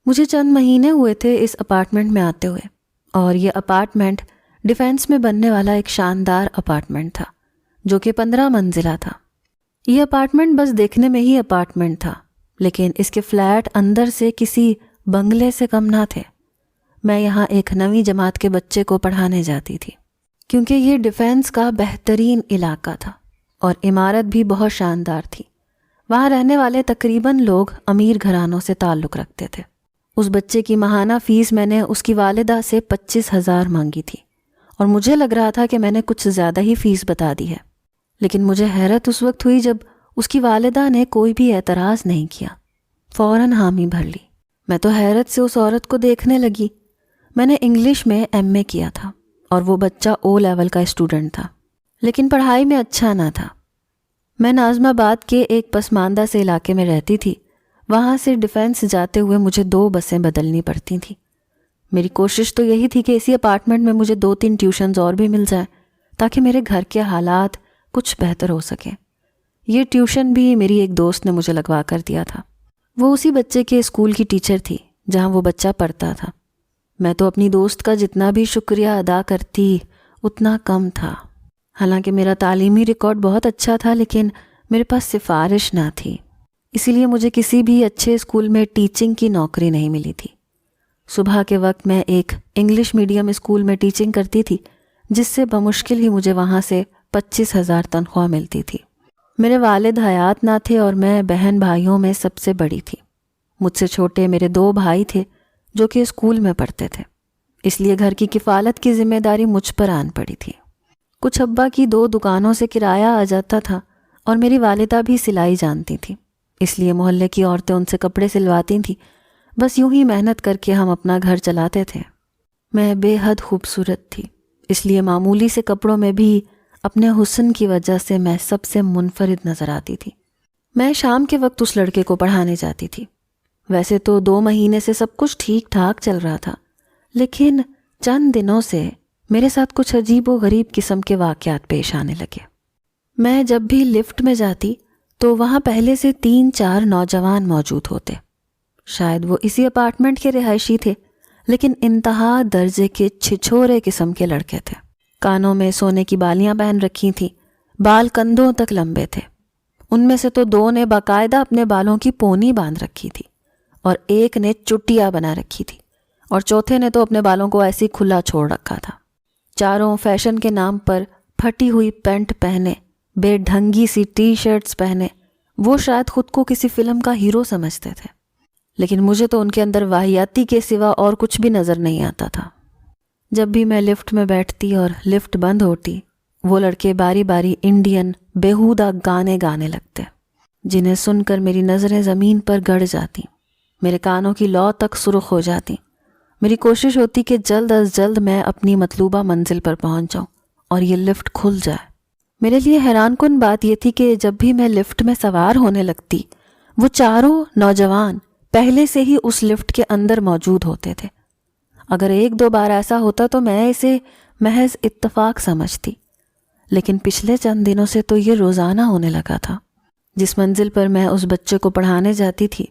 مجھے چند مہینے ہوئے تھے اس اپارٹمنٹ میں آتے ہوئے، اور یہ اپارٹمنٹ ڈیفینس میں بننے والا ایک شاندار اپارٹمنٹ تھا جو کہ 15 منزلہ تھا۔ یہ اپارٹمنٹ بس دیکھنے میں ہی اپارٹمنٹ تھا، لیکن اس کے فلیٹ اندر سے کسی بنگلے سے کم نہ تھے۔ میں یہاں ایک 9ویں جماعت کے بچے کو پڑھانے جاتی تھی، کیونکہ یہ ڈیفینس کا بہترین علاقہ تھا اور عمارت بھی بہت شاندار تھی۔ وہاں رہنے والے تقریباً لوگ امیر گھرانوں سے تعلق رکھتے تھے۔ اس بچے کی ماہانہ فیس میں نے اس کی والدہ سے 25,000 مانگی تھی، اور مجھے لگ رہا تھا کہ میں نے کچھ زیادہ ہی فیس بتا دی ہے، لیکن مجھے حیرت اس وقت ہوئی جب اس کی والدہ نے کوئی بھی اعتراض نہیں کیا، فوراً حامی بھر لی۔ میں تو حیرت سے اس عورت کو دیکھنے لگی۔ میں نے انگلش میں MA کیا تھا اور وہ بچہ O لیول کا اسٹوڈنٹ تھا، لیکن پڑھائی میں اچھا نہ تھا۔ میں ناظم آباد کے ایک پسماندہ سے علاقے میں رہتی تھی۔ وہاں سے ڈیفینس جاتے ہوئے مجھے 2 بسیں بدلنی پڑتی تھیں۔ میری کوشش تو یہی تھی کہ اسی اپارٹمنٹ میں مجھے 2-3 ٹیوشنز اور بھی مل جائیں تاکہ میرے گھر کے حالات کچھ بہتر ہو سکیں۔ یہ ٹیوشن بھی میری ایک دوست نے مجھے لگوا کر دیا تھا۔ وہ اسی بچے کے اسکول کی ٹیچر تھی جہاں وہ بچہ پڑھتا تھا۔ میں تو اپنی دوست کا جتنا بھی شکریہ ادا کرتی اتنا کم تھا۔ حالانکہ میرا تعلیمی ریکارڈ بہت اچھا تھا، لیکن میرے پاس سفارش نہ تھی، اسی لیے مجھے کسی بھی اچھے اسکول میں ٹیچنگ کی نوکری نہیں ملی تھی۔ صبح کے وقت میں ایک انگلش میڈیم اسکول میں ٹیچنگ کرتی تھی، جس سے بمشکل ہی مجھے وہاں سے 25,000 تنخواہ ملتی تھی۔ میرے والد حیات نہ تھے اور میں بہن بھائیوں میں سب سے بڑی تھی۔ مجھ سے چھوٹے میرے 2 بھائی تھے جو کہ اسکول میں پڑھتے تھے، اس لیے گھر کی کفالت کی ذمہ داری مجھ پر آن پڑی تھی۔ کچھ ابا کی 2 دکانوں سے کرایہ آ جاتا تھا، اور میری والدہ بھی سلائی جانتی تھی، اس لیے محلے کی عورتیں ان سے کپڑے سلواتی تھیں۔ بس یوں ہی محنت کر کے ہم اپنا گھر چلاتے تھے۔ میں بے حد خوبصورت تھی، اس لیے معمولی سے کپڑوں میں بھی اپنے حسن کی وجہ سے میں سب سے منفرد نظر آتی تھی۔ میں شام کے وقت اس لڑکے کو پڑھانے جاتی تھی۔ ویسے تو 2 مہینے سے سب کچھ ٹھیک ٹھاک چل رہا تھا، لیکن چند دنوں سے میرے ساتھ کچھ عجیب و غریب قسم کے واقعات پیش آنے لگے۔ میں جب بھی لفٹ میں جاتی تو وہاں پہلے سے 3-4 نوجوان موجود ہوتے۔ شاید وہ اسی اپارٹمنٹ کے رہائشی تھے، لیکن انتہا درجے کے چھچھورے قسم کے لڑکے تھے۔ کانوں میں سونے کی بالیاں پہن رکھی تھیں، بال کندھوں تک لمبے تھے۔ ان میں سے تو 2 نے باقاعدہ اپنے بالوں کی پونی باندھ رکھی تھی، اور ایک نے چٹیاں بنا رکھی تھی، اور چوتھے نے تو اپنے بالوں کو ایسی کھلا چھوڑ رکھا تھا۔ چاروں فیشن کے نام پر پھٹی ہوئی پینٹ پہنے، بے ڈھنگی سی ٹی شرٹس پہنے، وہ شاید خود کو کسی فلم کا ہیرو سمجھتے تھے، لیکن مجھے تو ان کے اندر واہیاتی کے سوا اور کچھ بھی نظر نہیں آتا تھا۔ جب بھی میں لفٹ میں بیٹھتی اور لفٹ بند ہوتی، وہ لڑکے باری باری انڈین بیہودہ گانے گانے لگتے، جنہیں سن کر میری نظریں زمین پر گڑ جاتی، میرے کانوں کی لو تک سرخ ہو جاتی۔ میری کوشش ہوتی کہ جلد از جلد میں اپنی مطلوبہ منزل پر پہنچ جاؤں اور یہ لفٹ کھل جائے۔ میرے لیے حیران کن بات یہ تھی کہ جب بھی میں لفٹ میں سوار ہونے لگتی، وہ چاروں نوجوان پہلے سے ہی اس لفٹ کے اندر موجود ہوتے تھے۔ اگر 1-2 بار ایسا ہوتا تو میں اسے محض اتفاق سمجھتی، لیکن پچھلے چند دنوں سے تو یہ روزانہ ہونے لگا تھا۔ جس منزل پر میں اس بچے کو پڑھانے جاتی تھی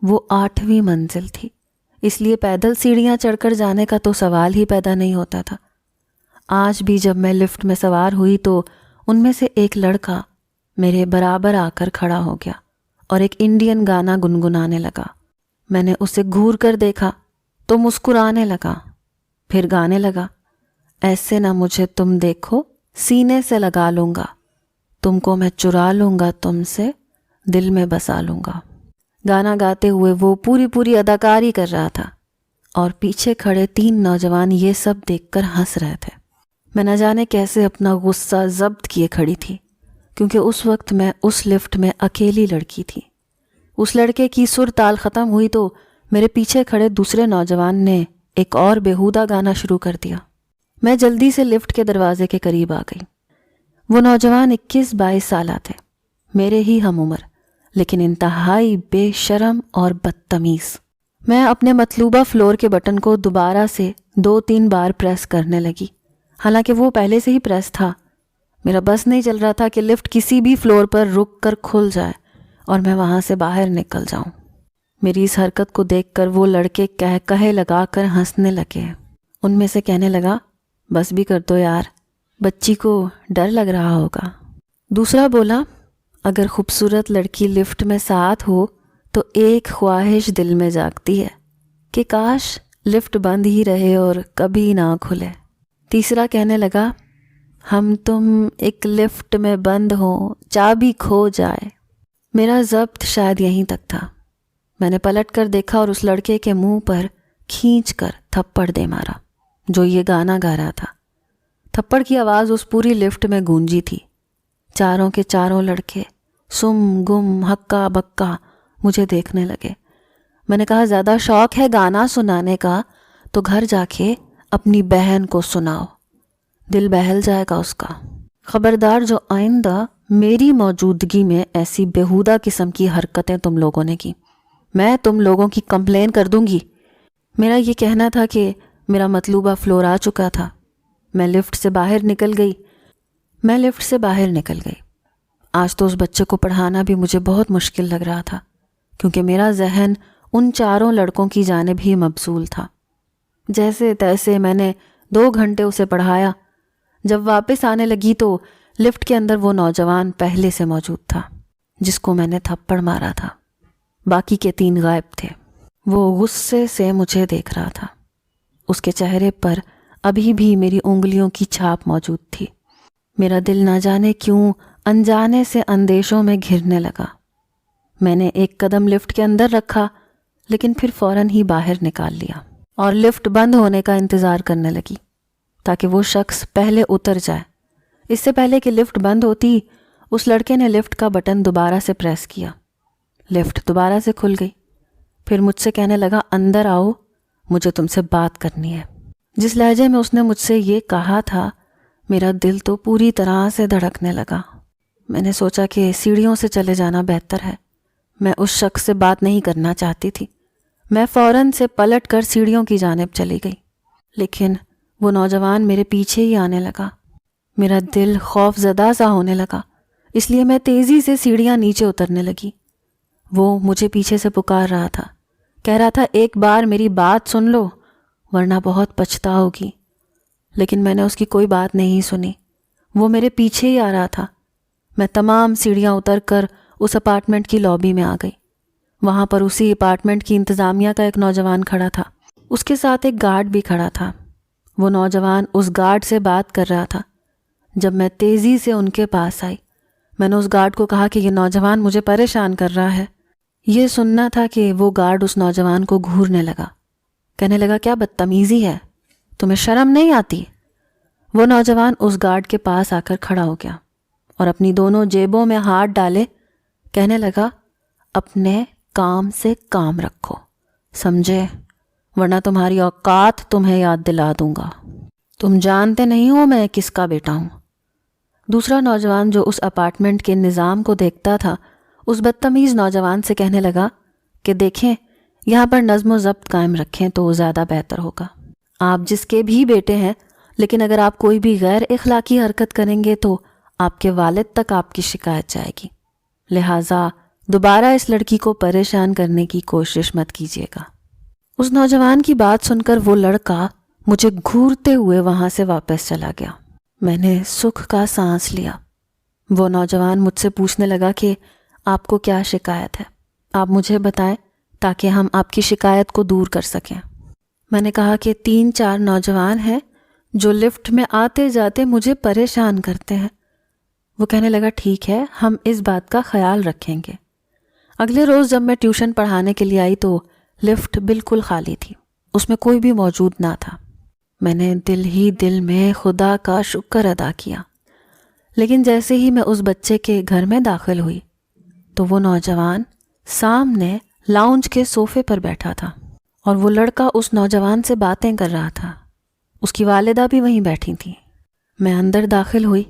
وہ 8ویں منزل تھی، اس لیے پیدل سیڑھیاں چڑھ کر جانے کا تو سوال ہی پیدا نہیں ہوتا تھا۔ آج بھی جب میں لفٹ میں سوار ہوئی تو ان میں سے ایک لڑکا میرے برابر آ کر کھڑا ہو گیا اور ایک انڈین گانا گنگنانے لگا۔ میں نے اسے گھور کر دیکھا تو مسکرانے لگا، پھر گانے لگا، ایسے نہ مجھے تم دیکھو، سینے سے لگا لوں گا، تم کو میں چرا لوں گا، تم سے دل میں بسا لوں گا۔ گانا گاتے ہوئے وہ پوری اداکاری کر رہا تھا، اور پیچھے کھڑے 3 نوجوان یہ سب دیکھ کر ہنس رہے تھے۔ میں نہ جانے کیسے اپنا غصہ ضبط کیے کھڑی تھی، کیونکہ اس وقت میں اس لفٹ میں اکیلی لڑکی تھی۔ اس لڑکے کی سر تال ختم ہوئی تو میرے پیچھے کھڑے دوسرے نوجوان نے ایک اور بیہودہ گانا شروع کر دیا۔ میں جلدی سے لفٹ کے دروازے کے قریب آ گئی۔ وہ نوجوان 21-22 سالہ تھے، میرے ہی ہم عمر، لیکن انتہائی بے شرم اور بدتمیز۔ میں اپنے مطلوبہ فلور کے بٹن کو دوبارہ سے 2-3 بار پریس کرنے لگی، حالانکہ وہ پہلے سے ہی پریس تھا۔ میرا بس نہیں چل رہا تھا کہ لفٹ کسی بھی فلور پر رک کر کھل جائے اور میں وہاں سے باہر نکل جاؤں۔ میری اس حرکت کو دیکھ کر وہ لڑکے کہے لگا کر ہنسنے لگے۔ ان میں سے کہنے لگا، بس بھی کر دو یار، بچی کو ڈر لگ رہا ہوگا۔ دوسرا بولا، اگر خوبصورت لڑکی لفٹ میں ساتھ ہو تو ایک خواہش دل میں جاگتی ہے کہ کاش لفٹ بند ہی رہے اور کبھی نہ کھلے۔ تیسرا کہنے لگا، ہم تم ایک لفٹ میں بند ہوں، چابی کھو جائے۔ میرا ضبط شاید یہیں تک تھا۔ میں نے پلٹ کر دیکھا اور اس لڑکے کے منہ پر کھینچ کر تھپڑ دے مارا جو یہ گانا گا رہا تھا۔ تھپڑ کی آواز اس پوری لفٹ میں گونجی تھی۔ چاروں کے چاروں لڑکے سم گم ہکا بکا مجھے دیکھنے لگے۔ میں نے کہا، زیادہ شوق ہے گانا سنانے کا تو گھر جا کے اپنی بہن کو سناؤ، دل بہل جائے گا اس کا۔ خبردار جو آئندہ میری موجودگی میں ایسی بیہودہ قسم کی حرکتیں تم لوگوں نے کی، میں تم لوگوں کی کمپلین کر دوں گی۔ میرا یہ کہنا تھا کہ میرا مطلوبہ فلور آ چکا تھا۔ میں لفٹ سے باہر نکل گئی۔ آج تو اس بچے کو پڑھانا بھی مجھے بہت مشکل لگ رہا تھا، کیونکہ میرا ذہن ان چاروں لڑکوں کی جانب ہی مبذول تھا۔ جیسے تیسے میں نے 2 گھنٹے اسے پڑھایا۔ جب واپس آنے لگی تو لفٹ کے اندر وہ نوجوان پہلے سے موجود تھا جس کو میں نے تھپڑ مارا تھا۔ باقی کے 3 غائب تھے۔ وہ غصے سے مجھے دیکھ رہا تھا۔ اس کے چہرے پر ابھی بھی میری انگلیوں کی چھاپ موجود تھی۔ میرا دل نہ جانے کیوں انجانے سے اندیشوں میں گھرنے لگا۔ میں نے ایک قدم لفٹ کے اندر رکھا لیکن پھر فوراً ہی باہر نکال لیا اور لفٹ بند ہونے کا انتظار کرنے لگی تاکہ وہ شخص پہلے اتر جائے۔ اس سے پہلے کہ لفٹ بند ہوتی، اس لڑکے نے لفٹ کا بٹن دوبارہ سے پریس کیا۔ لفٹ دوبارہ سے کھل گئی۔ پھر مجھ سے کہنے لگا، اندر آؤ، مجھے تم سے بات کرنی ہے۔ جس لہجے میں اس نے مجھ سے یہ کہا تھا، میرا دل تو پوری طرح سے دھڑکنے لگا۔ میں نے سوچا کہ سیڑھیوں سے چلے جانا بہتر ہے۔ میں اس شخص سے بات نہیں کرنا چاہتی تھی۔ میں فوراً سے پلٹ کر سیڑھیوں کی جانب چلی گئی، لیکن وہ نوجوان میرے پیچھے ہی آنے لگا۔ میرا دل خوف زدہ سا ہونے لگا، اس لیے میں تیزی سے سیڑھیاں نیچے اترنے لگی۔ وہ مجھے پیچھے سے پکار رہا تھا، کہہ رہا تھا، ایک بار میری بات سن لو ورنہ بہت پچھتاؤ گی۔ لیکن میں نے اس کی کوئی بات نہیں سنی۔ وہ میرے پیچھے ہی آ رہا تھا۔ میں تمام سیڑھیاں اتر کر اس اپارٹمنٹ کی لابی میں آ گئی۔ وہاں پر اسی اپارٹمنٹ کی انتظامیہ کا ایک نوجوان کھڑا تھا۔ اس کے ساتھ ایک گارڈ بھی کھڑا تھا۔ وہ نوجوان اس گارڈ سے بات کر رہا تھا۔ جب میں تیزی سے ان کے پاس آئی، میں نے اس گارڈ کو کہا کہ یہ نوجوان مجھے پریشان کر رہا ہے۔ یہ سننا تھا کہ وہ گارڈ اس نوجوان کو گھورنے لگا، کہنے لگا، کیا بدتمیزی ہے، تمہیں شرم نہیں آتی؟ وہ نوجوان اس گارڈ کے پاس آ کر کھڑا ہو گیا اور اپنی دونوں جیبوں میں ہاتھ ڈالے کہنے لگا، اپنے کام سے کام رکھو، سمجھے؟ ورنہ تمہاری اوقات تمہیں یاد دلا دوں گا۔ تم جانتے نہیں ہو میں کس کا بیٹا ہوں۔ دوسرا نوجوان جو اس اپارٹمنٹ کے نظام کو دیکھتا تھا، اس بدتمیز نوجوان سے کہنے لگا کہ دیکھیں، یہاں پر نظم و ضبط قائم رکھیں تو زیادہ بہتر ہوگا۔ آپ جس کے بھی بیٹے ہیں، لیکن اگر آپ کوئی بھی غیر اخلاقی حرکت کریں گے تو آپ کے والد تک آپ کی شکایت جائے گی۔ لہٰذا دوبارہ اس لڑکی کو پریشان کرنے کی کوشش مت کیجیے گا۔ اس نوجوان کی بات سن کر وہ لڑکا مجھے گھورتے ہوئے وہاں سے واپس چلا گیا۔ میں نے سکھ کا سانس لیا۔ وہ نوجوان مجھ سے پوچھنے لگا کہ آپ کو کیا شکایت ہے، آپ مجھے بتائیں تاکہ ہم آپ کی شکایت کو دور کر سکیں۔ میں نے کہا کہ 3-4 نوجوان ہیں جو لفٹ میں آتے جاتے مجھے پریشان کرتے ہیں۔ وہ کہنے لگا، ٹھیک ہے، ہم اس بات کا خیال رکھیں گے۔ اگلے روز جب میں ٹیوشن پڑھانے کے لیے آئی تو لفٹ بالکل خالی تھی، اس میں کوئی بھی موجود نہ تھا۔ میں نے دل ہی دل میں خدا کا شکر ادا کیا۔ لیکن جیسے ہی میں اس بچے کے گھر میں داخل ہوئی تو وہ نوجوان سامنے لاؤنج کے صوفے پر بیٹھا تھا اور وہ لڑکا اس نوجوان سے باتیں کر رہا تھا۔ اس کی والدہ بھی وہیں بیٹھی تھی۔ میں اندر داخل ہوئی۔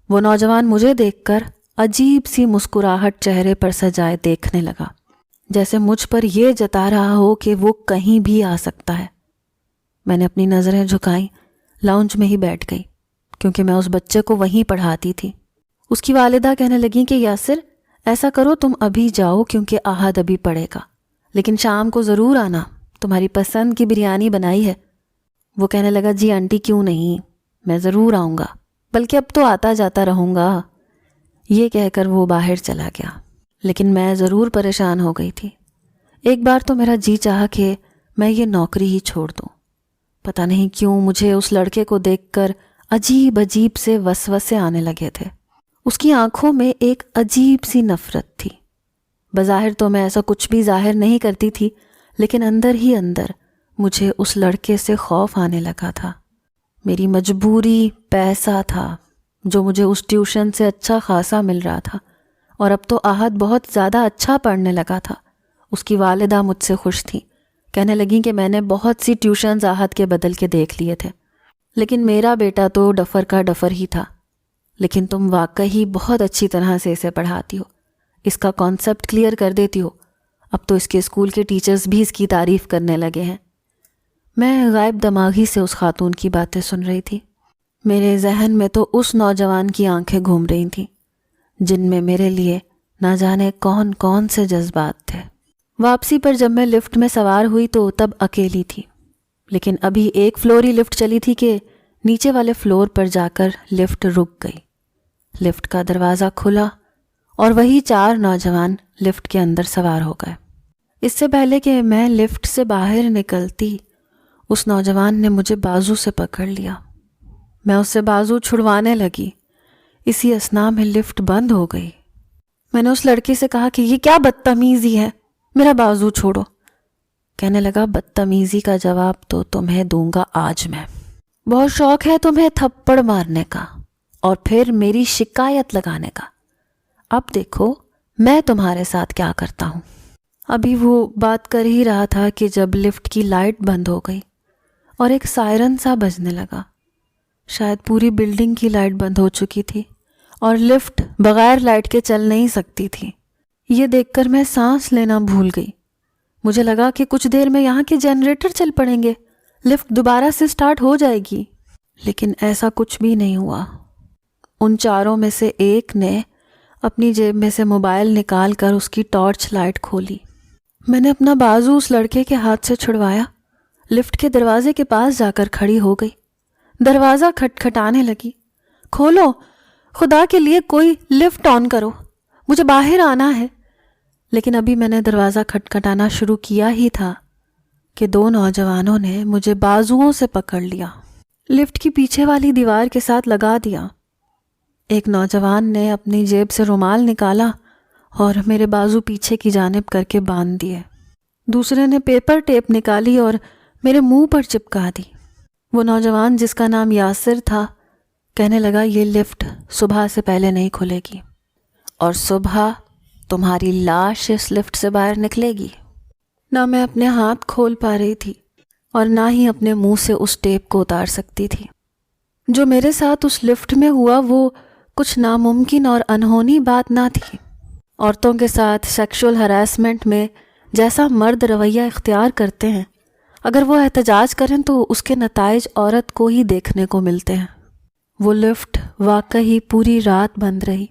وہ نوجوان مجھے دیکھ کر عجیب سی مسکراہٹ چہرے پر سجائے دیکھنے لگا، جیسے مجھ پر یہ جتا رہا ہو کہ وہ کہیں بھی آ سکتا ہے۔ میں نے اپنی نظریں جھکائیں، لاؤنج میں ہی بیٹھ گئی کیونکہ میں اس بچے کو وہیں پڑھاتی تھی۔ اس کی والدہ کہنے لگیں کہ یاسر، ایسا کرو تم ابھی جاؤ کیونکہ احد ابھی پڑھے گا، لیکن شام کو ضرور آنا، تمہاری پسند کی بریانی بنائی ہے۔ وہ کہنے لگا جی آنٹی کیوں نہیں، میں ضرور آؤں گا، بلکہ اب تو آتا جاتا رہوں گا۔ یہ کہہ کر وہ باہر چلا گیا، لیکن میں ضرور پریشان ہو گئی تھی۔ ایک بار تو میرا جی چاہا کہ میں یہ نوکری ہی چھوڑ دوں۔ پتہ نہیں کیوں مجھے اس لڑکے کو دیکھ کر عجیب عجیب سے وسوسے آنے لگے تھے۔ اس کی آنکھوں میں ایک عجیب سی نفرت تھی۔ بظاہر تو میں ایسا کچھ بھی ظاہر نہیں کرتی تھی، لیکن اندر ہی اندر مجھے اس لڑکے سے خوف آنے لگا تھا۔ میری مجبوری پیسہ تھا جو مجھے اس ٹیوشن سے اچھا خاصا مل رہا تھا، اور اب تو آہت بہت زیادہ اچھا پڑھنے لگا تھا۔ اس کی والدہ مجھ سے خوش تھیں، کہنے لگیں کہ میں نے بہت سی ٹیوشنز آہت کے بدل کے دیکھ لیے تھے، لیکن میرا بیٹا تو ڈفر کا ڈفر ہی تھا۔ لیکن تم واقعی بہت اچھی طرح سے اسے پڑھاتی ہو، اس کا کانسیپٹ کلیئر کر دیتی ہو۔ اب تو اس کے اسکول کے ٹیچرز بھی اس کی تعریف کرنے لگے ہیں۔ میں غائب دماغی سے اس خاتون کی باتیں سن رہی تھی۔ میرے ذہن میں تو اس نوجوان کی آنکھیں گھوم رہی تھیں جن میں میرے لیے نہ جانے کون کون سے جذبات تھے۔ واپسی پر جب میں لفٹ میں سوار ہوئی تو تب اکیلی تھی، لیکن ابھی ایک فلور ہی لفٹ چلی تھی کہ نیچے والے فلور پر جا کر لفٹ رک گئی۔ لفٹ کا دروازہ کھلا اور وہی 4 نوجوان لفٹ کے اندر سوار ہو گئے۔ اس سے پہلے کہ میں لفٹ سے باہر نکلتی، اس نوجوان نے مجھے بازو سے پکڑ لیا۔ میں اس سے بازو چھڑوانے لگی۔ اسی اثناء میں لفٹ بند ہو گئی۔ میں نے اس لڑکے سے کہا کہ یہ کیا بدتمیزی ہے، میرا بازو چھوڑو۔ کہنے لگا بدتمیزی کا جواب تو تمہیں دوں گا آج میں۔ بہت شوق ہے تمہیں تھپڑ مارنے کا اور پھر میری شکایت لگانے کا۔ اب دیکھو میں تمہارے ساتھ کیا کرتا ہوں۔ ابھی وہ بات کر ہی رہا تھا کہ جب لفٹ کی لائٹ بند ہو گئی اور ایک سائرن سا بجنے لگا۔ شاید پوری بلڈنگ کی لائٹ بند ہو چکی تھی اور لفٹ بغیر لائٹ کے چل نہیں سکتی تھی۔ یہ دیکھ کر میں سانس لینا بھول گئی۔ مجھے لگا کہ کچھ دیر میں یہاں کے جنریٹر چل پڑیں گے، لفٹ دوبارہ سے سٹارٹ ہو جائے گی، لیکن ایسا کچھ بھی نہیں ہوا۔ ان 4 میں سے ایک نے اپنی جیب میں سے موبائل نکال کر اس کی ٹارچ لائٹ کھولی۔ میں نے اپنا بازو اس لڑکے کے ہاتھ سے چھڑوایا، لفٹ کے دروازے کے پاس جا کر کھڑی ہو گئی۔ دروازہ کھٹکھٹانے لگی۔ کھولو، خدا کے لیے کوئی لفٹ آن کرو، مجھے باہر آنا ہے۔ لیکن ابھی میں نے دروازہ کھٹکھٹانا شروع کیا ہی تھا کہ 2 نوجوانوں نے مجھے بازوؤں سے پکڑ لیا، لفٹ کی پیچھے والی دیوار کے ساتھ لگا دیا۔ ایک نوجوان نے اپنی جیب سے رومال نکالا اور میرے بازو پیچھے کی جانب کر کے باندھ دیے۔ دوسرے نے پیپر ٹیپ نکالی اور میرے منہ پر چپکا دی۔ وہ نوجوان جس کا نام یاسر تھا کہنے لگا یہ لفٹ صبح سے پہلے نہیں کھلے گی اور صبح تمہاری لاش اس لفٹ سے باہر نکلے گی۔ نہ میں اپنے ہاتھ کھول پا رہی تھی اور نہ ہی اپنے منہ سے اس ٹیپ کو اتار سکتی تھی۔ جو میرے ساتھ اس لفٹ میں ہوا وہ کچھ ناممکن اور انہونی بات نہ تھی۔ عورتوں کے ساتھ سیکشول ہراسمنٹ میں جیسا مرد رویہ اختیار کرتے ہیں، اگر وہ احتجاج کریں تو اس کے نتائج عورت کو ہی دیکھنے کو ملتے ہیں۔ وہ لفٹ واقعی پوری رات بند رہی۔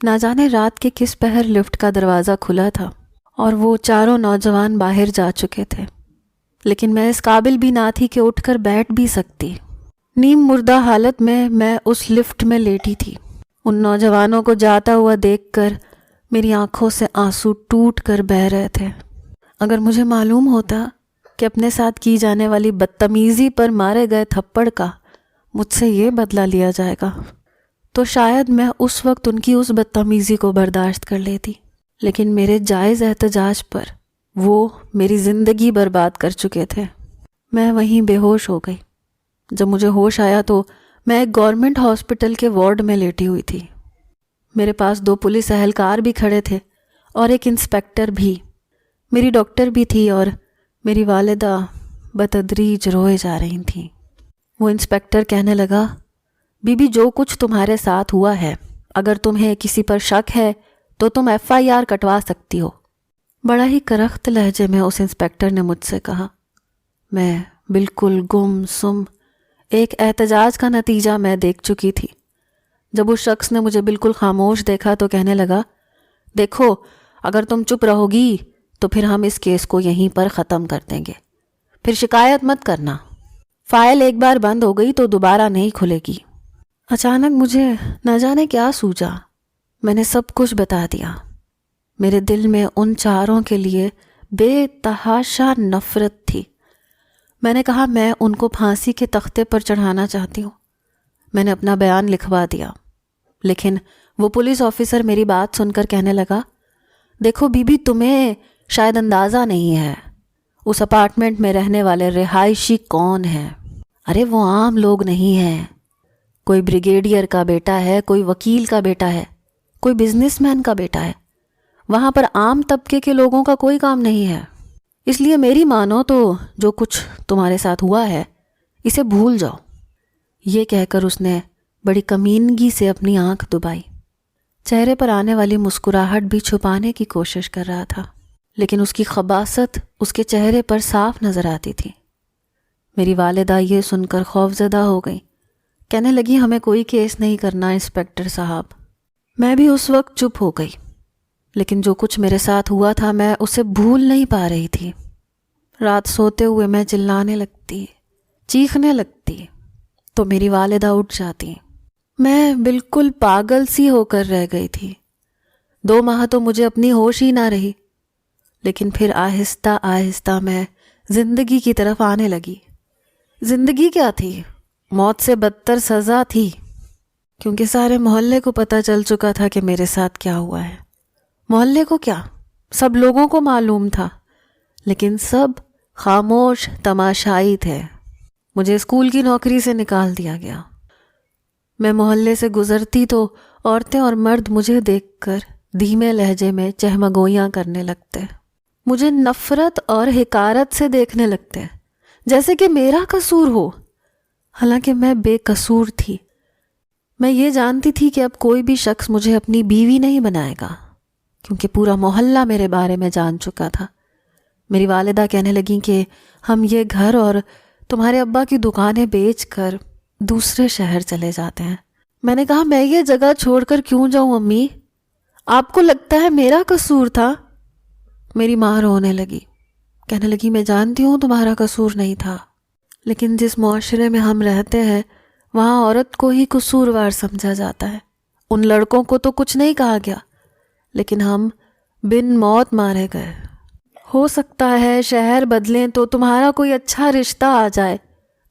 نہ جانے رات کے کس پہر لفٹ کا دروازہ کھلا تھا اور وہ 4 نوجوان باہر جا چکے تھے، لیکن میں اس قابل بھی نہ تھی کہ اٹھ کر بیٹھ بھی سکتی۔ نیم مردہ حالت میں اس لفٹ میں لیٹی تھی۔ ان نوجوانوں کو جاتا ہوا دیکھ کر میری آنکھوں سے آنسو ٹوٹ کر بہہ رہے تھے۔ اگر مجھے معلوم ہوتا کہ اپنے ساتھ کی جانے والی بدتمیزی پر مارے گئے تھپڑ کا مجھ سے یہ بدلہ لیا جائے گا تو شاید میں اس وقت ان کی اس بدتمیزی کو برداشت کر لیتی، لیکن میرے جائز احتجاج پر وہ میری زندگی برباد کر چکے تھے۔ میں وہیں بے ہوش ہو گئی۔ جب مجھے ہوش آیا تو میں ایک گورنمنٹ ہاسپٹل کے وارڈ میں لیٹی ہوئی تھی۔ میرے پاس 2 پولیس اہلکار بھی کھڑے تھے اور ایک انسپیکٹر بھی۔ میری ڈاکٹر بھی تھی اور میری والدہ بتدریج روئے جا رہی تھیں۔ وہ انسپیکٹر کہنے لگا، بی بی جو کچھ تمہارے ساتھ ہوا ہے، اگر تمہیں کسی پر شک ہے تو تم FIR کٹوا سکتی ہو۔ بڑا ہی کرخت لہجے میں اس انسپیکٹر نے مجھ سے کہا۔ میں بالکل گم سم ایک احتجاج کا نتیجہ میں دیکھ چکی تھی۔ جب اس شخص نے مجھے بالکل خاموش دیکھا تو کہنے لگا، دیکھو اگر تم چپ رہو گی تو پھر ہم اس کیس کو یہیں پر ختم کر دیں گے، پھر شکایت مت کرنا۔ فائل ایک بار بند ہو گئی تو دوبارہ نہیں کھلے گی۔ اچانک مجھے نہ جانے کیا سوچا، میں نے سب کچھ بتا دیا۔ میرے دل میں ان چاروں کے لیے بے تحاشا نفرت تھی۔ میں نے کہا میں ان کو پھانسی کے تختے پر چڑھانا چاہتی ہوں۔ میں نے اپنا بیان لکھوا دیا، لیکن وہ پولیس آفیسر میری بات سن کر کہنے لگا، دیکھو بی بی، تمہیں شاید اندازہ نہیں ہے اس اپارٹمنٹ میں رہنے والے رہائشی کون ہیں۔ ارے وہ عام لوگ نہیں ہیں، کوئی بریگیڈیئر کا بیٹا ہے، کوئی وکیل کا بیٹا ہے، کوئی بزنس مین کا بیٹا ہے۔ وہاں پر عام طبقے کے لوگوں کا کوئی کام نہیں ہے۔ اس لیے میری مانو تو جو کچھ تمہارے ساتھ ہوا ہے اسے بھول جاؤ۔ یہ کہہ کر اس نے بڑی کمینگی سے اپنی آنکھ دبائی۔ چہرے پر آنے والی مسکراہٹ بھی چھپانے کی کوشش کر رہا تھا، لیکن اس کی خباثت اس کے چہرے پر صاف نظر آتی تھی۔ میری والدہ یہ سن کر خوفزدہ ہو گئی، کہنے لگی ہمیں کوئی کیس نہیں کرنا انسپکٹر صاحب۔ میں بھی اس وقت چپ ہو گئی، لیکن جو کچھ میرے ساتھ ہوا تھا میں اسے بھول نہیں پا رہی تھی۔ رات سوتے ہوئے میں چلانے لگتی، چیخنے لگتی تو میری والدہ اٹھ جاتی۔ میں بالکل پاگل سی ہو کر رہ گئی تھی۔ 2 ماہ تو مجھے اپنی ہوش ہی نہ رہی، لیکن پھر آہستہ آہستہ میں زندگی کی طرف آنے لگی۔ زندگی کیا تھی؟ موت سے بدتر سزا تھی، کیونکہ سارے محلے کو پتہ چل چکا تھا کہ میرے ساتھ کیا ہوا ہے۔ محلے کو کیا، سب لوگوں کو معلوم تھا، لیکن سب خاموش تماشائی تھے۔ مجھے اسکول کی نوکری سے نکال دیا گیا۔ میں محلے سے گزرتی تو عورتیں اور مرد مجھے دیکھ کر دھیمے لہجے میں چہمگوئیاں کرنے لگتے، مجھے نفرت اور حقارت سے دیکھنے لگتے، جیسے کہ میرا قصور ہو، حالانکہ میں بے قصور تھی۔ میں یہ جانتی تھی کہ اب کوئی بھی شخص مجھے اپنی بیوی نہیں بنائے گا، کیونکہ پورا محلہ میرے بارے میں جان چکا تھا۔ میری والدہ کہنے لگیں کہ ہم یہ گھر اور تمہارے ابا کی دکانیں بیچ کر دوسرے شہر چلے جاتے ہیں۔ میں نے کہا میں یہ جگہ چھوڑ کر کیوں جاؤں امی؟ آپ کو لگتا ہے میرا قصور تھا؟ میری ماں رونے لگی، کہنے لگی میں جانتی ہوں تمہارا قصور نہیں تھا، لیکن جس معاشرے میں ہم رہتے ہیں وہاں عورت کو ہی قصوروار سمجھا جاتا ہے۔ ان لڑکوں کو تو کچھ نہیں کہا گیا، لیکن ہم بن موت مارے گئے۔ ہو سکتا ہے شہر بدلیں تو تمہارا کوئی اچھا رشتہ آ جائے،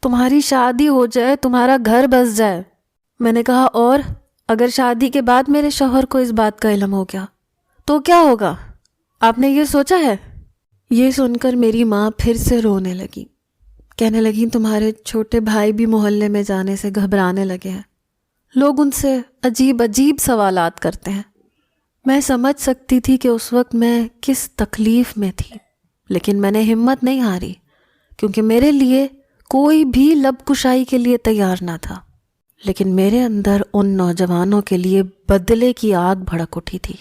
تمہاری شادی ہو جائے، تمہارا گھر بس جائے۔ میں نے کہا اور اگر شادی کے بعد میرے شوہر کو اس بات کا علم ہو گیا تو کیا ہوگا؟ آپ نے یہ سوچا ہے؟ یہ سن کر میری ماں پھر سے رونے لگی، کہنے لگی تمہارے چھوٹے بھائی بھی محلے میں جانے سے گھبرانے لگے ہیں، لوگ ان سے عجیب عجیب سوالات کرتے ہیں۔ میں سمجھ سکتی تھی کہ اس وقت میں کس تکلیف میں تھی، لیکن میں نے ہمت نہیں ہاری، کیونکہ میرے لیے کوئی بھی لب کشائی کے لیے تیار نہ تھا۔ لیکن میرے اندر ان نوجوانوں کے لیے بدلے کی آگ بھڑک اٹھی تھی۔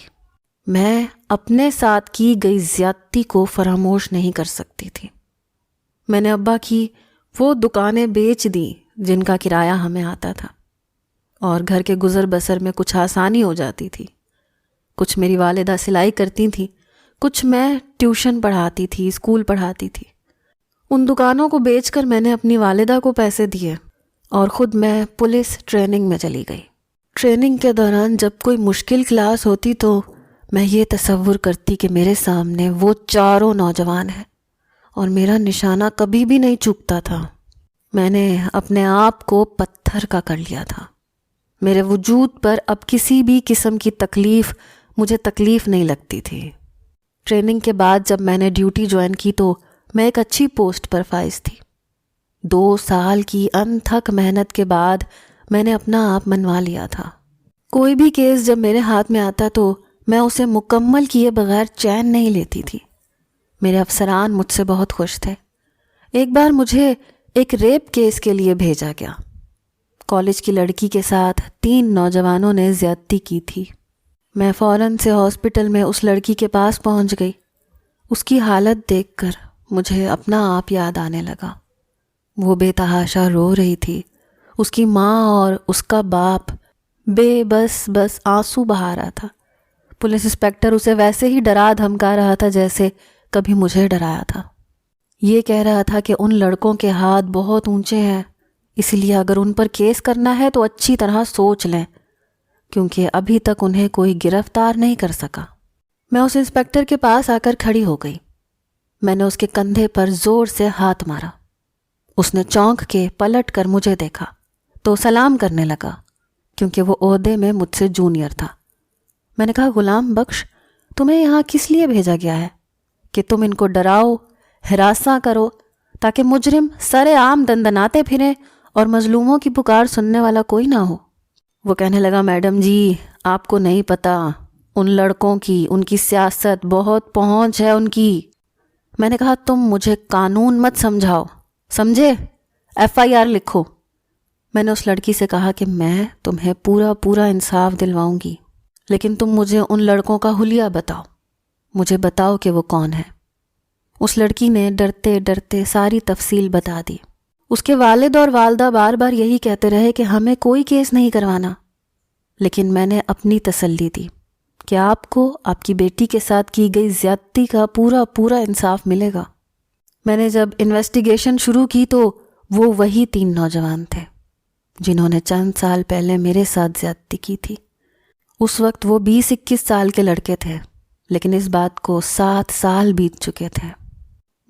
میں اپنے ساتھ کی گئی زیادتی کو فراموش نہیں کر سکتی تھی۔ میں نے ابا کی وہ دکانیں بیچ دیں جن کا کرایہ ہمیں آتا تھا، اور گھر کے گزر بسر میں کچھ آسانی ہو جاتی تھی۔ کچھ میری والدہ سلائی کرتی تھیں، کچھ میں ٹیوشن پڑھاتی تھی، اسکول پڑھاتی تھی۔ ان دکانوں کو بیچ کر میں نے اپنی والدہ کو پیسے دیے اور خود میں پولیس ٹریننگ میں چلی گئی۔ ٹریننگ کے دوران جب کوئی مشکل کلاس ہوتی تو میں یہ تصور کرتی کہ میرے سامنے وہ چاروں نوجوان ہیں اور میرا نشانہ کبھی بھی نہیں چوکتا تھا۔ میں نے اپنے آپ کو پتھر کا کر لیا تھا۔ میرے وجود پر اب کسی بھی قسم کی تکلیف مجھے تکلیف نہیں لگتی تھی۔ ٹریننگ کے بعد جب میں نے ڈیوٹی جوائن کی تو میں ایک اچھی پوسٹ پر فائز تھی۔ 2 سال کی انتھک محنت کے بعد میں نے اپنا آپ منوا لیا تھا۔ کوئی بھی کیس جب میرے ہاتھ میں آتا تو میں اسے مکمل کیے بغیر چین نہیں لیتی تھی۔ میرے افسران مجھ سے بہت خوش تھے۔ ایک بار مجھے ایک ریپ کیس کے لیے بھیجا گیا۔ کالج کی لڑکی کے ساتھ 3 نوجوانوں نے زیادتی کی تھی۔ میں فوراً سے ہاسپٹل میں اس لڑکی کے پاس پہنچ گئی۔ اس کی حالت دیکھ کر مجھے اپنا آپ یاد آنے لگا۔ وہ بے تحاشا رو رہی تھی۔ اس کی ماں اور اس کا باپ بس آنسو بہا رہا تھا۔ پولیس انسپکٹر اسے ویسے ہی ڈرا دھمکا رہا تھا جیسے کبھی مجھے ڈرایا تھا۔ یہ کہہ رہا تھا کہ ان لڑکوں کے ہاتھ بہت اونچے ہیں، اس لیے اگر ان پر کیس کرنا ہے تو اچھی طرح سوچ لیں، کیونکہ ابھی تک انہیں کوئی گرفتار نہیں کر سکا۔ میں اس انسپکٹر کے پاس آ کر کھڑی ہو گئی۔ میں نے اس کے کندھے پر زور سے ہاتھ مارا۔ اس نے چونک کے پلٹ کر مجھے دیکھا تو سلام کرنے لگا، کیونکہ وہ عہدے میں مجھ سے جونیئر تھا۔ میں نے کہا، غلام بخش، تمہیں یہاں کس لیے بھیجا گیا ہے؟ کہ تم ان کو ڈراؤ، ہراساں کرو، تاکہ مجرم سر عام دندناتے پھریں اور مظلوموں کی پکار سننے والا کوئی نہ ہو۔ وہ کہنے لگا، میڈم جی، آپ کو نہیں پتہ، ان لڑکوں کی، ان کی سیاست، بہت پہنچ ہے ان کی۔ میں نے کہا، تم مجھے قانون مت سمجھاؤ، سمجھے؟ FIR لکھو۔ میں نے اس لڑکی سے کہا کہ میں تمہیں پورا انصاف دلواؤں گی، لیکن تم مجھے ان لڑکوں کا حلیہ بتاؤ، مجھے بتاؤ کہ وہ کون ہے۔ اس لڑکی نے ڈرتے ڈرتے ساری تفصیل بتا دی۔ اس کے والد اور والدہ بار بار یہی کہتے رہے کہ ہمیں کوئی کیس نہیں کروانا، لیکن میں نے اپنی تسلی دی کہ آپ کو آپ کی بیٹی کے ساتھ کی گئی زیادتی کا پورا انصاف ملے گا۔ میں نے جب انویسٹیگیشن شروع کی تو وہ وہی 3 نوجوان تھے جنہوں نے چند سال پہلے میرے ساتھ زیادتی کی تھی۔ اس وقت وہ 20-21 سال کے لڑکے تھے، لیکن اس بات کو 7 سال بیت چکے تھے۔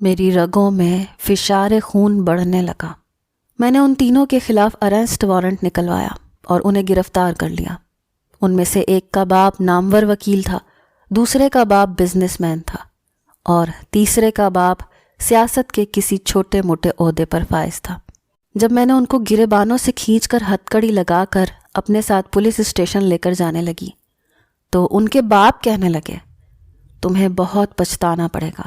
میری رگوں میں فشار خون بڑھنے لگا۔ میں نے ان تینوں کے خلاف اریسٹ وارنٹ نکلوایا اور انہیں گرفتار کر لیا۔ ان میں سے ایک کا باپ نامور وکیل تھا، دوسرے کا باپ بزنس مین تھا، اور تیسرے کا باپ سیاست کے کسی چھوٹے موٹے عہدے پر فائز تھا۔ جب میں نے ان کو گریبانوں سے کھینچ کر ہتھ کڑی لگا کر اپنے ساتھ پولیس اسٹیشن لے کر جانے لگی تو ان کے باپ کہنے لگے، تمہیں بہت پچھتانا پڑے گا،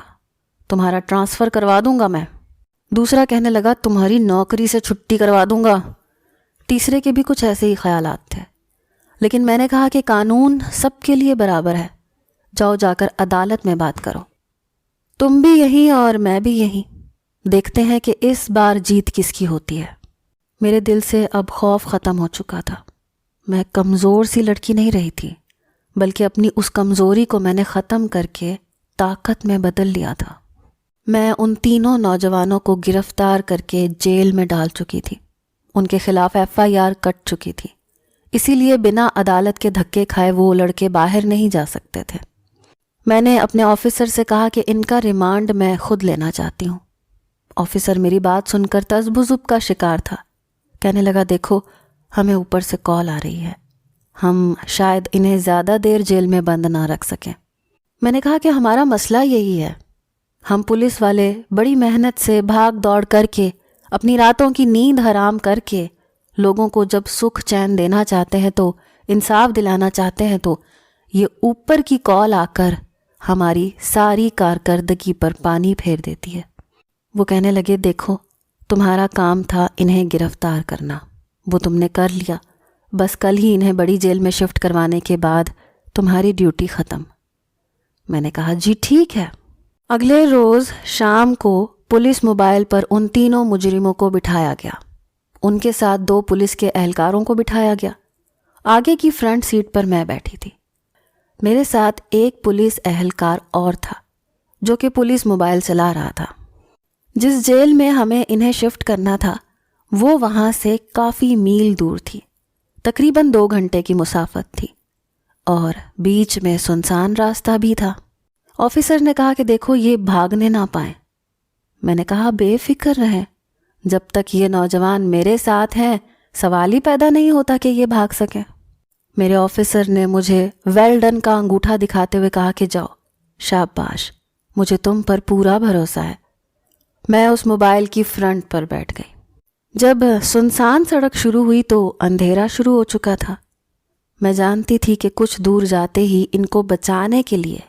تمہارا ٹرانسفر کروا دوں گا میں۔ دوسرا کہنے لگا، تمہاری نوکری سے چھٹی کروا دوں گا۔ تیسرے کے بھی کچھ ایسے ہی خیالات تھے، لیکن میں نے کہا کہ قانون سب کے لیے برابر ہے، جاؤ جا کر عدالت میں بات کرو، تم بھی یہیں اور میں بھی یہیں، دیکھتے ہیں کہ اس بار جیت کس کی ہوتی ہے۔ میرے دل سے اب خوف ختم ہو چکا تھا۔ میں کمزور سی لڑکی نہیں رہی تھی، بلکہ اپنی اس کمزوری کو میں نے ختم کر کے طاقت میں بدل لیا تھا۔ میں ان تینوں نوجوانوں کو گرفتار کر کے جیل میں ڈال چکی تھی، ان کے خلاف FIR کٹ چکی تھی، اسی لیے بنا عدالت کے دھکے کھائے وہ لڑکے باہر نہیں جا سکتے تھے۔ میں نے اپنے آفیسر سے کہا کہ ان کا ریمانڈ میں خود لینا چاہتی ہوں۔ آفیسر میری بات سن کر تذبذب کا شکار تھا، کہنے لگا، دیکھو، ہمیں اوپر سے کال آ رہی ہے، ہم شاید انہیں زیادہ دیر جیل میں بند نہ رکھ سکیں۔ میں نے کہا کہ ہمارا مسئلہ یہی ہے، ہم پولیس والے بڑی محنت سے بھاگ دوڑ کر کے، اپنی راتوں کی نیند حرام کر کے لوگوں کو جب سکھ چین دینا چاہتے ہیں، تو انصاف دلانا چاہتے ہیں، تو یہ اوپر کی کال آ کر ہماری ساری کارکردگی پر پانی پھیر دیتی ہے۔ وہ کہنے لگے، دیکھو، تمہارا کام تھا انہیں گرفتار کرنا، وہ تم نے کر لیا، بس کل ہی انہیں بڑی جیل میں شفٹ کروانے کے بعد تمہاری ڈیوٹی ختم۔ میں نے کہا، جی ٹھیک ہے۔ اگلے روز شام کو پولیس موبائل پر ان تینوں مجرموں کو بٹھایا گیا، ان کے ساتھ 2 پولیس کے اہلکاروں کو بٹھایا گیا۔ آگے کی فرنٹ سیٹ پر میں بیٹھی تھی، میرے ساتھ ایک پولیس اہلکار اور تھا جو کہ پولیس موبائل چلا رہا تھا۔ جس جیل میں ہمیں انہیں شفٹ کرنا تھا وہ وہاں سے کافی میل دور تھی، تقریباً 2 گھنٹے کی مسافت تھی، اور بیچ میں سنسان راستہ بھی تھا۔ آفیسر نے کہا کہ دیکھو، یہ بھاگنے نہ پائیں۔ میں نے کہا، بے فکر رہیں، جب تک یہ نوجوان میرے ساتھ ہیں سوال ہی پیدا نہیں ہوتا کہ یہ بھاگ سکیں۔ میرے آفیسر نے مجھے ویل ڈن کا انگوٹھا دکھاتے ہوئے کہا کہ جاؤ، شاباش، مجھے تم پر پورا بھروسہ ہے۔ میں اس موبائل کی فرنٹ پر بیٹھ گئی۔ جب سنسان سڑک شروع ہوئی تو اندھیرا شروع ہو چکا تھا۔ میں جانتی تھی کہ کچھ دور جاتے ہی ان کو بچانے کے لیے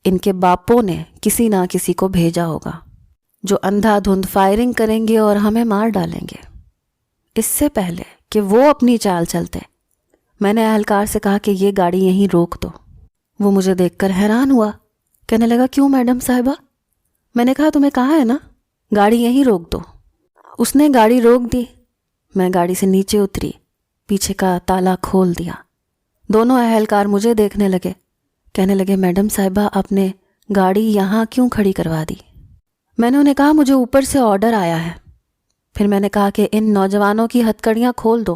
ان کے باپوں نے کسی نہ کسی کو بھیجا ہوگا جو اندھا دھند فائرنگ کریں گے اور ہمیں مار ڈالیں گے۔ اس سے پہلے کہ وہ اپنی چال چلتے، میں نے اہلکار سے کہا کہ یہ گاڑی یہیں روک دو۔ وہ مجھے دیکھ کر حیران ہوا، کہنے لگا، کیوں میڈم صاحبہ؟ میں نے کہا، تمہیں کہا ہے نا گاڑی یہیں روک دو۔ اس نے گاڑی روک دی، میں گاڑی سے نیچے اتری، پیچھے کا تالا کھول دیا۔ دونوں اہلکار مجھے دیکھنے لگے، کہنے لگے، میڈم صاحبہ، آپ نے گاڑی یہاں کیوں کھڑی کروا دی؟ میں نے انہیں کہا مجھے اوپر سے آرڈر آیا ہے۔ پھر میں نے کہا کہ ان نوجوانوں کی ہتھ کڑیاں کھول دو۔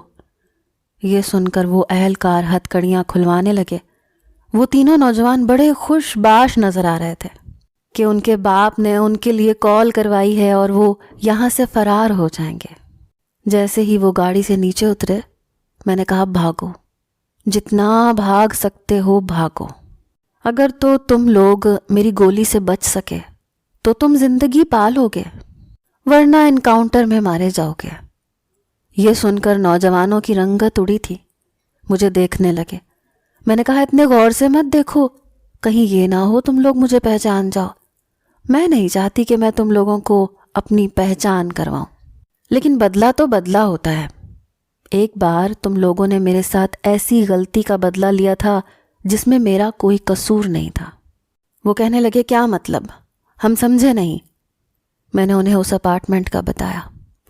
یہ سن کر وہ اہلکار ہتھ کڑیاں کھلوانے لگے۔ وہ تینوں نوجوان بڑے خوش باش نظر آ رہے تھے کہ ان کے باپ نے ان کے لیے کال کروائی ہے اور وہ یہاں سے فرار ہو جائیں گے۔ جیسے ہی وہ گاڑی سے نیچے اترے، میں نے کہا بھاگو، جتنا بھاگ سکتے ہو بھاگو۔ اگر تو تم لوگ میری گولی سے بچ سکے تو تم زندگی پالو گے، ورنہ انکاؤنٹر میں مارے جاؤ گے۔ یہ سن کر نوجوانوں کی رنگت اڑی تھی، مجھے دیکھنے لگے۔ میں نے کہا اتنے غور سے مت دیکھو، کہیں یہ نہ ہو تم لوگ مجھے پہچان جاؤ۔ میں نہیں چاہتی کہ میں تم لوگوں کو اپنی پہچان کرواؤں، لیکن بدلہ تو بدلہ ہوتا ہے۔ ایک بار تم لوگوں نے میرے ساتھ ایسی غلطی کا بدلہ لیا تھا جس میں میرا کوئی قصور نہیں تھا۔ وہ کہنے لگے کیا مطلب؟ ہم سمجھے نہیں۔ میں نے انہیں اس اپارٹمنٹ کا بتایا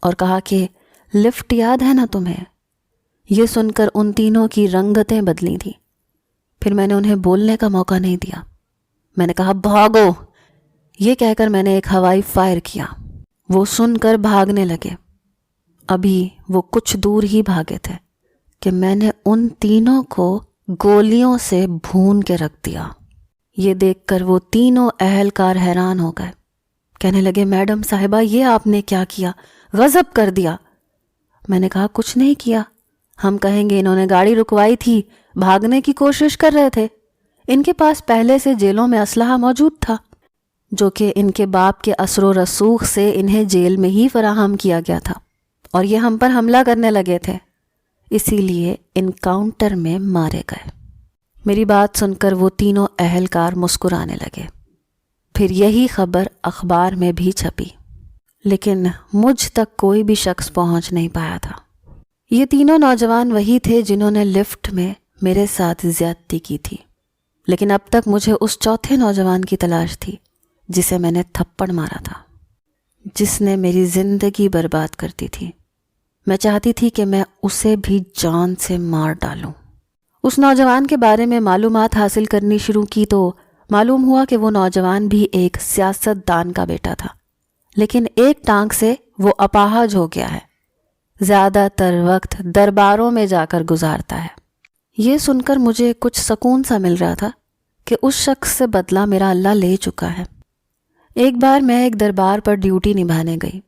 اور کہا کہ لفٹ یاد ہے نا تمہیں؟ یہ سن کر ان تینوں کی رنگتیں بدلی تھیں۔ پھر میں نے انہیں بولنے کا موقع نہیں دیا۔ میں نے کہا بھاگو، یہ کہہ کر میں نے ایک ہوائی فائر کیا۔ وہ سن کر بھاگنے لگے۔ ابھی وہ کچھ دور ہی بھاگے تھے کہ میں نے ان تینوں کو گولیوں سے بھون کے رکھ دیا۔ یہ دیکھ کر وہ تینوں اہلکار حیران ہو گئے، کہنے لگے میڈم صاحبہ یہ آپ نے کیا کیا؟ غضب کر دیا۔ میں نے کہا کچھ نہیں کیا، ہم کہیں گے انہوں نے گاڑی رکوائی تھی، بھاگنے کی کوشش کر رہے تھے۔ ان کے پاس پہلے سے جیلوں میں اسلحہ موجود تھا جو کہ ان کے باپ کے اثر و رسوخ سے انہیں جیل میں ہی فراہم کیا گیا تھا، اور یہ ہم پر حملہ کرنے لگے تھے، اسی لیے انکاؤنٹر میں مارے گئے۔ میری بات سن کر وہ تینوں اہلکار مسکرانے لگے۔ پھر یہی خبر اخبار میں بھی چھپی، لیکن مجھ تک کوئی بھی شخص پہنچ نہیں پایا تھا۔ یہ تینوں نوجوان وہی تھے جنہوں نے لفٹ میں میرے ساتھ زیادتی کی تھی، لیکن اب تک مجھے اس چوتھے نوجوان کی تلاش تھی جسے میں نے تھپڑ مارا تھا، جس نے میری زندگی برباد کر دی تھی۔ میں چاہتی تھی کہ میں اسے بھی جان سے مار ڈالوں۔ اس نوجوان کے بارے میں معلومات حاصل کرنی شروع کی تو معلوم ہوا کہ وہ نوجوان بھی ایک سیاست دان کا بیٹا تھا، لیکن ایک ٹانگ سے وہ اپاہج ہو گیا ہے، زیادہ تر وقت درباروں میں جا کر گزارتا ہے۔ یہ سن کر مجھے کچھ سکون سا مل رہا تھا کہ اس شخص سے بدلہ میرا اللہ لے چکا ہے۔ ایک بار میں ایک دربار پر ڈیوٹی نبھانے گئی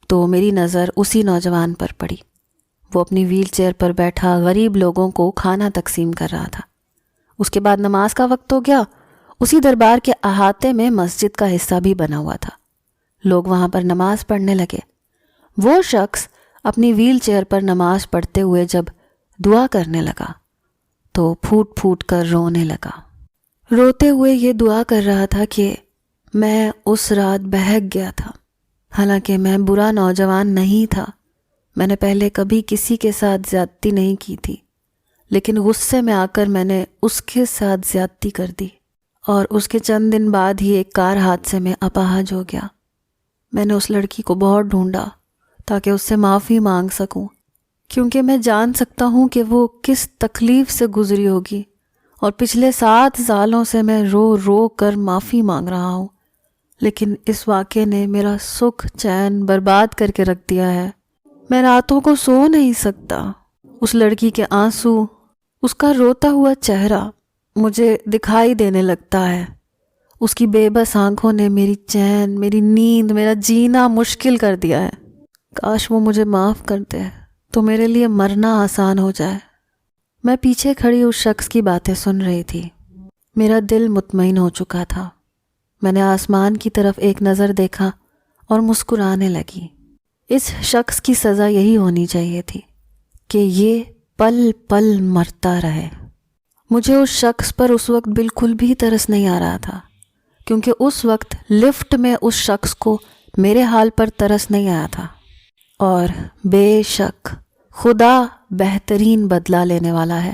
تو میری نظر اسی نوجوان پر پڑی۔ وہ اپنی ویل چیئر پر بیٹھا غریب لوگوں کو کھانا تقسیم کر رہا تھا۔ اس کے بعد نماز کا وقت ہو گیا۔ اسی دربار کے احاطے میں مسجد کا حصہ بھی بنا ہوا تھا، لوگ وہاں پر نماز پڑھنے لگے۔ وہ شخص اپنی ویل چیئر پر نماز پڑھتے ہوئے جب دعا کرنے لگا تو پھوٹ پھوٹ کر رونے لگا۔ روتے ہوئے یہ دعا کر رہا تھا کہ میں اس رات بہک گیا تھا، حالانکہ میں برا نوجوان نہیں تھا، میں نے پہلے کبھی کسی کے ساتھ زیادتی نہیں کی تھی، لیکن غصے میں آ کر میں نے اس کے ساتھ زیادتی کر دی، اور اس کے چند دن بعد ہی ایک کار حادثے میں اپاہج ہو گیا۔ میں نے اس لڑکی کو بہت ڈھونڈا تاکہ اس سے معافی مانگ سکوں، کیونکہ میں جان سکتا ہوں کہ وہ کس تکلیف سے گزری ہوگی، اور پچھلے 7 سالوں سے میں رو رو کر معافی مانگ رہا ہوں، لیکن اس واقعے نے میرا سکھ چین برباد کر کے رکھ دیا ہے۔ میں راتوں کو سو نہیں سکتا۔ اس لڑکی کے آنسو، اس کا روتا ہوا چہرہ مجھے دکھائی دینے لگتا ہے۔ اس کی بے بس آنکھوں نے میری چین، میری نیند، میرا جینا مشکل کر دیا ہے۔ کاش وہ مجھے معاف کر دے تو میرے لیے مرنا آسان ہو جائے۔ میں پیچھے کھڑی اس شخص کی باتیں سن رہی تھی۔ میرا دل مطمئن ہو چکا تھا۔ میں نے آسمان کی طرف ایک نظر دیکھا اور مسکرانے لگی۔ اس شخص کی سزا یہی ہونی چاہیے تھی کہ یہ پل پل مرتا رہے۔ مجھے اس شخص پر اس وقت بالکل بھی ترس نہیں آ رہا تھا، کیونکہ اس وقت لفٹ میں اس شخص کو میرے حال پر ترس نہیں آیا تھا، اور بے شک خدا بہترین بدلہ لینے والا ہے۔